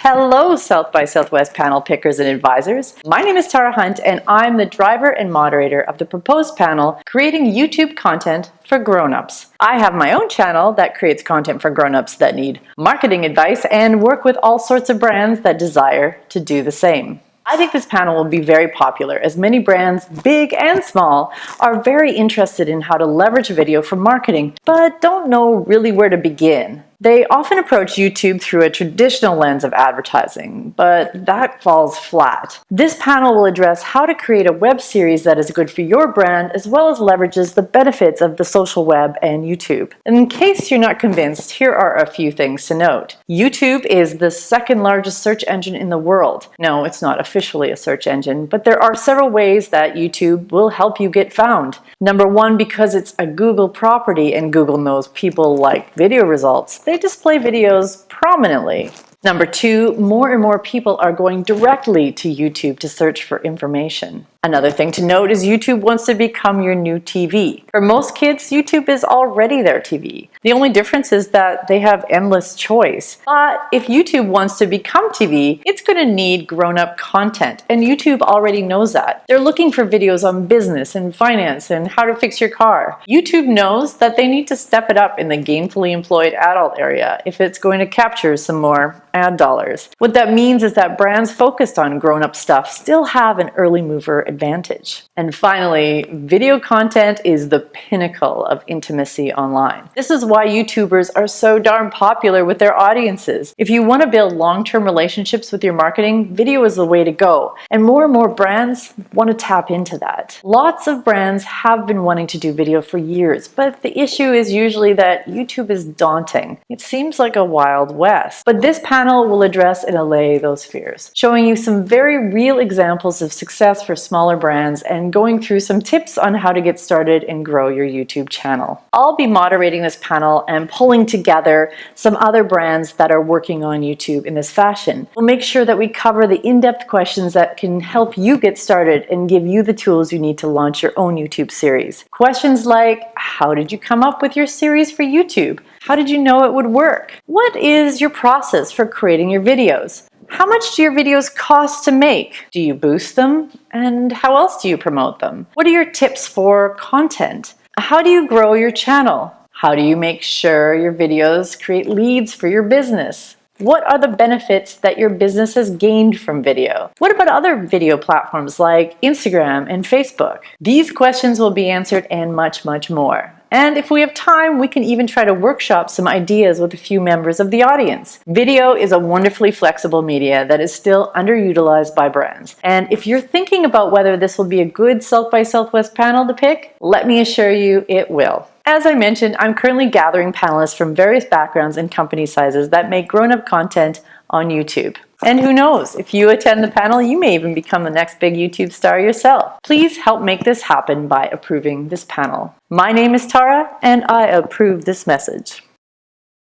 Hello, South by Southwest panel pickers and advisors. My name is Tara Hunt, and I'm the driver and moderator of the proposed panel, Creating YouTube Content for Grownups. I have my own channel that creates content for grownups that need marketing advice and work with all sorts of brands that desire to do the same. I think this panel will be very popular as many brands, big and small, are very interested in how to leverage video for marketing, but don't know really where to begin. They often approach YouTube through a traditional lens of advertising, but that falls flat. This panel will address how to create a web series that is good for your brand as well as leverages the benefits of the social web and YouTube. In case you're not convinced, here are a few things to note. YouTube is the second largest search engine in the world. No, it's not officially a search engine, but there are several ways that YouTube will help you get found. Number one, because it's a Google property and Google knows people like video results, they display videos prominently. Number two, more and more people are going directly to YouTube to search for information. Another thing to note is YouTube wants to become your new TV. For most kids, YouTube is already their TV. The only difference is that they have endless choice. But if YouTube wants to become TV, it's going to need grown-up content, and YouTube already knows that. They're looking for videos on business and finance and how to fix your car. YouTube knows that they need to step it up in the gainfully employed adult area if it's going to capture some more ad dollars. What that means is that brands focused on grown-up stuff still have an early mover advantage. And finally, video content is the pinnacle of intimacy online. This is why YouTubers are so darn popular with their audiences. If you want to build long-term relationships with your marketing, video is the way to go. And more brands want to tap into that. Lots of brands have been wanting to do video for years, but the issue is usually that YouTube is daunting. It seems like a wild west. But this panel will address and allay those fears, showing you some very real examples of success for smaller brands and going through some tips on how to get started and grow your YouTube channel. I'll be moderating this panel and pulling together some other brands that are working on YouTube in this fashion. We'll make sure that we cover the in-depth questions that can help you get started and give you the tools you need to launch your own YouTube series. Questions like, how did you come up with your series for YouTube? How did you know it would work? What is your process for creating your videos? How much do your videos cost to make? Do you boost them? And how else do you promote them? What are your tips for content? How do you grow your channel? How do you make sure your videos create leads for your business? What are the benefits that your business has gained from video? What about other video platforms like Instagram and Facebook? These questions will be answered and much more. And if we have time, we can even try to workshop some ideas with a few members of the audience. Video is a wonderfully flexible media that is still underutilized by brands. And if you're thinking about whether this will be a good South by Southwest panel to pick, let me assure you it will. As I mentioned, I'm currently gathering panelists from various backgrounds and company sizes that make grown-up content on YouTube. And who knows, if you attend the panel, you may even become the next big YouTube star yourself. Please help make this happen by approving this panel. My name is Tara, and I approve this message.